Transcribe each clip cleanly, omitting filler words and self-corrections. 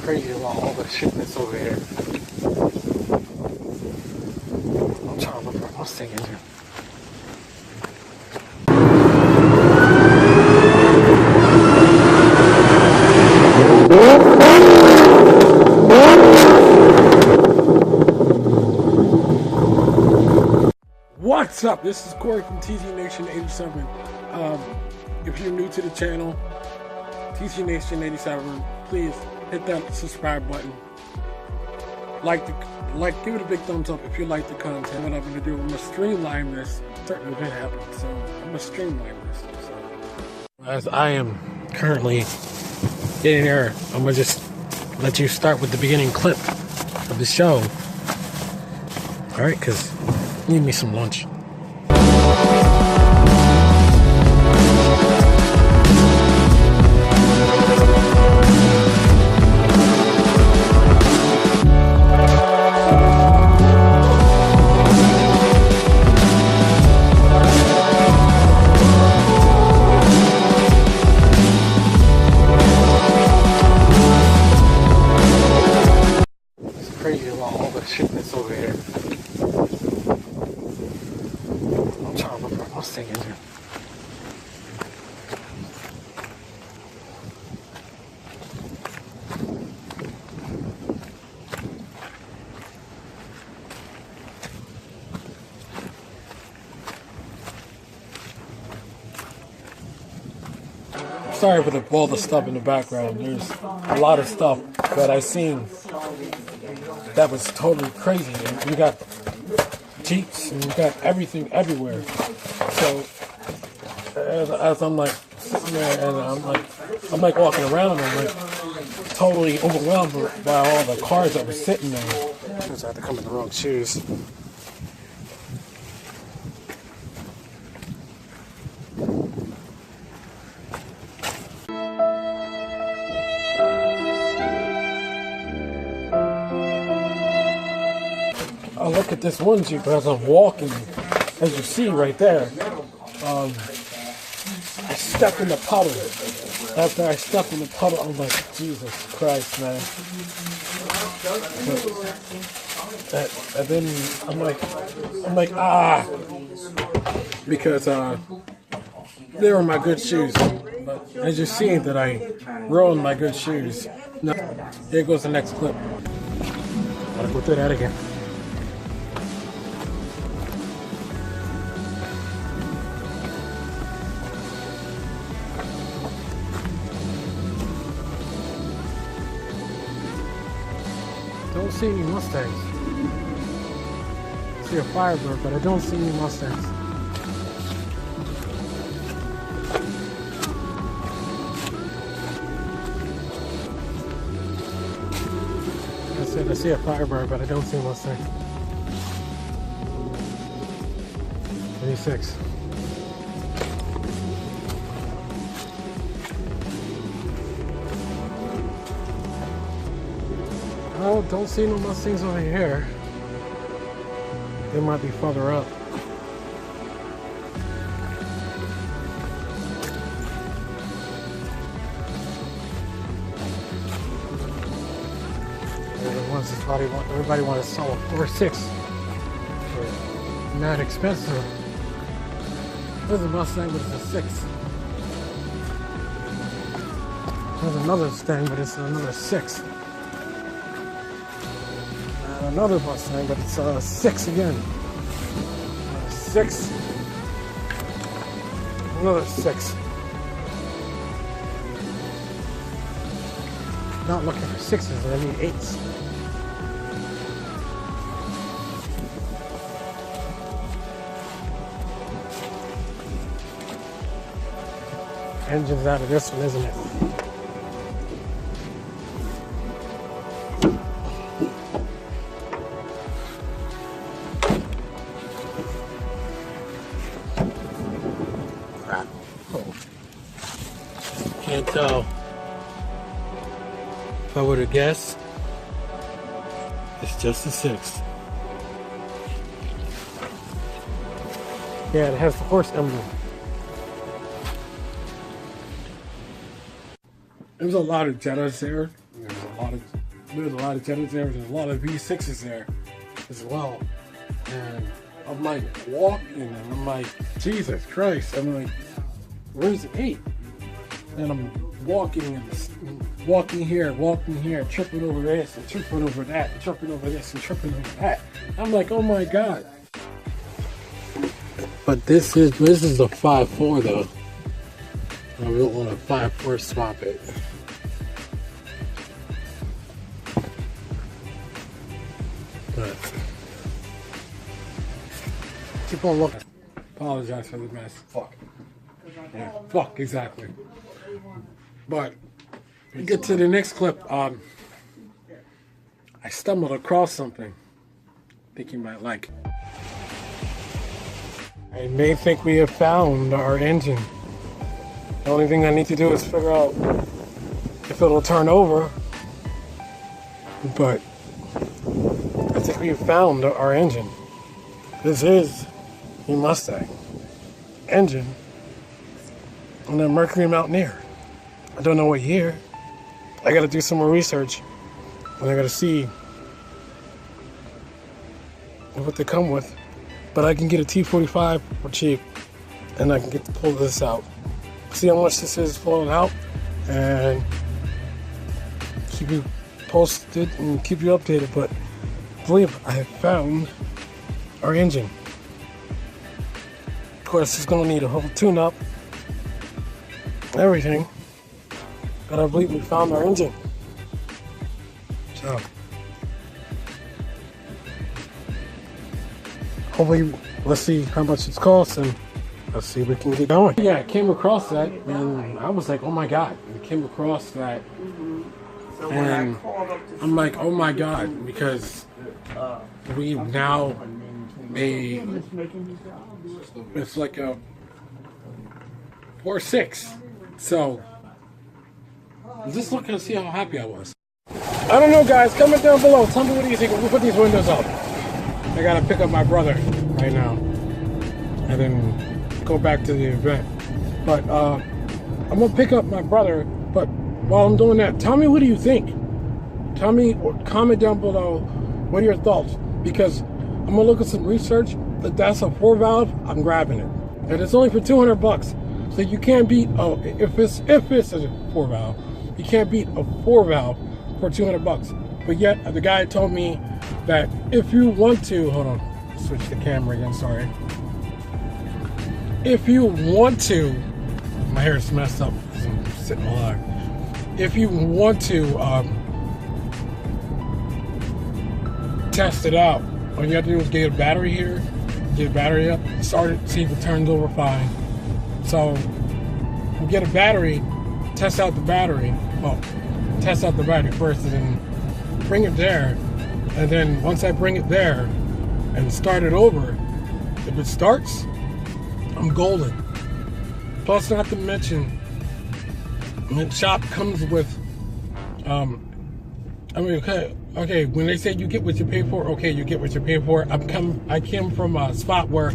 crazy about all the shit that's over here. I'm trying to look for Mustang engine. What's up? This is Corey from TZ Nation 87. If you're new to the channel, TZ Nation 87, please hit that subscribe button. Give it a big thumbs up if you like the content. What I'm gonna do, I'm gonna streamline this. Certain event happened, so I'm gonna streamline this. So, as I am currently getting there, I'm gonna just let you start with the beginning clip of the show. All right, because I need me some lunch. Crazy about all the shit that's over here. I'm trying to look for a Mustang engine. Sorry for all the stuff in the background. There's a lot of stuff that I seen that was totally crazy. And we got Jeeps and we got everything everywhere. So as I'm like sitting there and I'm like walking around, I'm like totally overwhelmed by all the cars that were sitting there. Because I had to come in the wrong shoes. I look at this one Jeep as I'm walking, as you see right there. I stepped in the puddle. After I stepped in the puddle, I'm like, Jesus Christ, man. And then I'm like, ah, because they were my good shoes. But as you see that I ruined my good shoes. Now, here goes the next clip. Gotta go through that again. Don't see any Mustangs. I see a Firebird, but I don't see any Mustangs. I see a Firebird, but I don't see a Mustang. 26. Oh, don't see no Mustangs over here. They might be further up. Everybody wants to sell a 4.6 for not expensive. There's a Mustang, but it's a 6. There's another Mustang, but it's another 6. Another Mustang, but it's 6 again. 6. Another 6. Not looking for 6s, I need 8s. Engine's out of this one, isn't it? Crap. Oh. Can't tell. If I would have guessed, it's just a 6. Yeah, it has the horse emblem. There's a lot of Jettas there. There's a lot of There's a lot of Jennings there. There's a lot of V6s there as well. And I'm like walking, and I'm like, Jesus Christ. I'm like, where's the 8? And I'm walking here, tripping over this and tripping over that, tripping over this and tripping over that. I'm like, oh my God. But this is the 5.4 though. I don't want a 5.4 swap it. But keep on looking. Apologize for the mess. Fuck. Yeah, fuck, exactly. But we get to the next clip. I stumbled across something I think you might like. I may think we have found our engine. The only thing I need to do is figure out if it'll turn over. But I think we have found our engine. This is a Mustang engine on a Mercury Mountaineer. I don't know what year. I gotta do some more research, and I gotta see what they come with. But I can get a T45 for cheap, and I can get to pull this out. See how much this is pulling out, and keep you posted and keep you updated. But I believe I have found our engine. Of course, it's gonna need a whole tune-up, everything. But I believe we found our engine. So hopefully, let's see how much it's cost, and let's see if we can get going. Yeah, I came across that, and I was like, oh my God. I came across that, and I'm like, oh my God, because we now it's like a 4.6. So just look and see how happy I was. I don't know, guys. Comment down below. Tell me what you think. We'll put these windows up. I gotta pick up my brother right now, and then go back to the event. But I'm gonna pick up my brother. But while I'm doing that, tell me what do you think. Tell me, comment down below. What are your thoughts? Because I'm gonna look at some research. If that's a 4-valve, I'm grabbing it, and it's only for 200 bucks. So you can't beat if it's a 4-valve, you can't beat a 4-valve for 200 bucks. But yet the guy told me that if you want to, hold on, switch the camera again, sorry. If you want to, my hair is messed up because I'm sitting alive. If you want to test it out, all you have to do is get a battery here, get a battery up, start it, see if it turns over fine. So we get a battery, test out the battery. Well, test out the battery first, and then bring it there. And then once I bring it there and start it over, if it starts, I'm golden. Plus, not to mention, the shop comes with, okay, when they say you get what you pay for, okay, you get what you pay for. I came from a spot where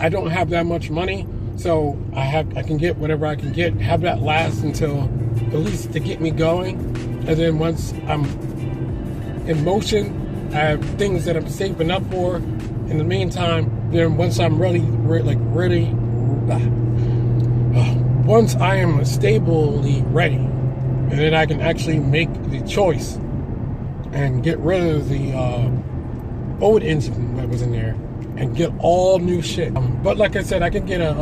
I don't have that much money, so I can get whatever I can get, have that last until at least to get me going. And then once I'm in motion, I have things that I'm saving up for. In the meantime, then once I'm ready, once I am stably ready, and then I can actually make the choice and get rid of the old engine that was in there and get all new shit. But like I said, I can get a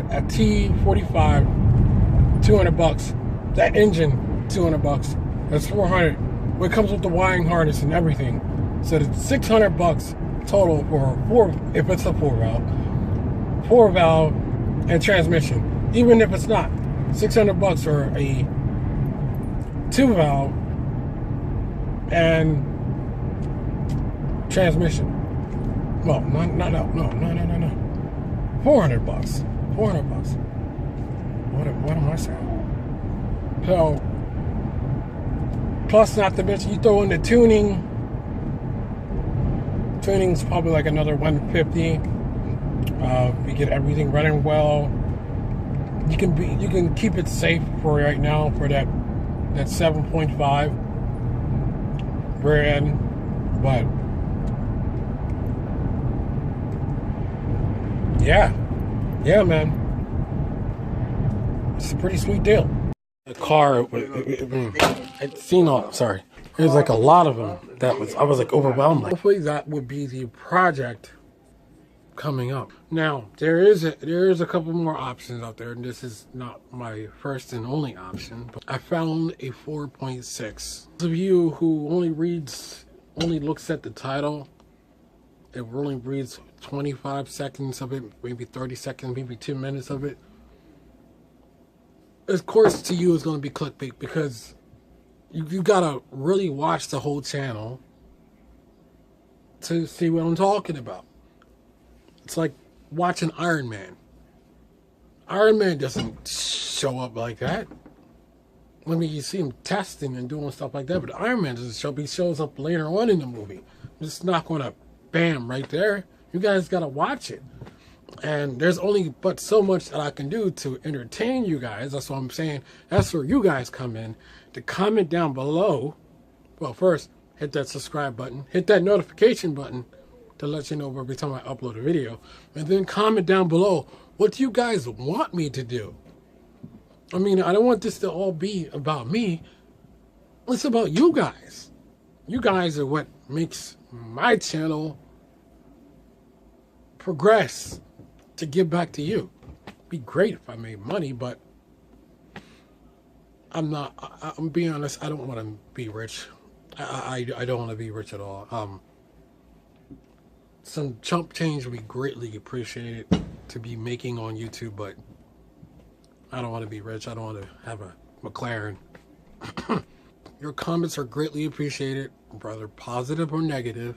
T45, 200 bucks. That engine, 200 bucks. That's 400. It comes with the wiring harness and everything. So it's 600 bucks total for if it's a 4-valve and transmission. Even if it's not, 600 bucks for a 2-valve and transmission. Well, no. 400 bucks. 400 bucks. What am I saying? So, plus not to mention, you throw in the tuning. Tuning's probably like another 150. We get everything running well. You can keep it safe for right now for that that 7.5 brand, but yeah, man, it's a pretty sweet deal. The car, I'd seen all, sorry, there's like a lot of them I was like overwhelmed. Hopefully that would be the project coming up. Now there is a couple more options out there, and this is not my first and only option, but I found a 4.6. Those of you who only looks at the title, it only reads 25 seconds of it, maybe 30 seconds, maybe 2 minutes of it. Of course, to you, it's going to be clickbait, because you gotta really watch the whole channel to see what I'm talking about. It's like watching Iron Man. Iron Man doesn't show up like that. I mean, you see him testing and doing stuff like that, but Iron Man doesn't show up. He shows up later on in the movie. It's not going to bam right there. You guys got to watch it. And there's only but so much that I can do to entertain you guys. That's what I'm saying. That's where you guys come in. To comment down below. Well, first, hit that subscribe button. Hit that notification button to let you know every time I upload a video. And then comment down below, what do you guys want me to do? I mean, I don't want this to all be about me. It's about you guys. You guys are what makes my channel progress to give back to you. It'd be great if I made money, but I'm being honest, I don't want to be rich. I don't want to be rich at all. Some chump change would be greatly appreciated to be making on YouTube, but I don't want to be rich. I don't want to have a McLaren. Your comments are greatly appreciated, whether positive or negative.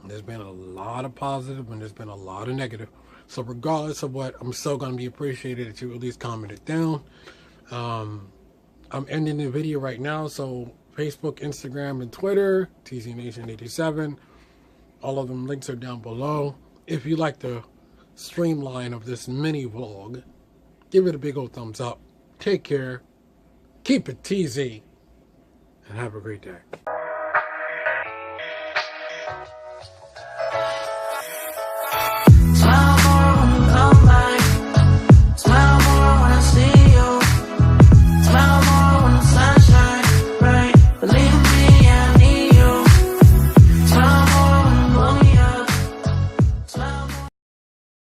There's been a lot of positive and there's been a lot of negative. So regardless of what, I'm still going to be appreciated that you at least comment it down. I'm ending the video right now, so Facebook, Instagram, and Twitter, TZNation87. All of them links are down below. If you like the streamline of this mini vlog, give it a big old thumbs up. Take care. Keep it TZ. And have a great day.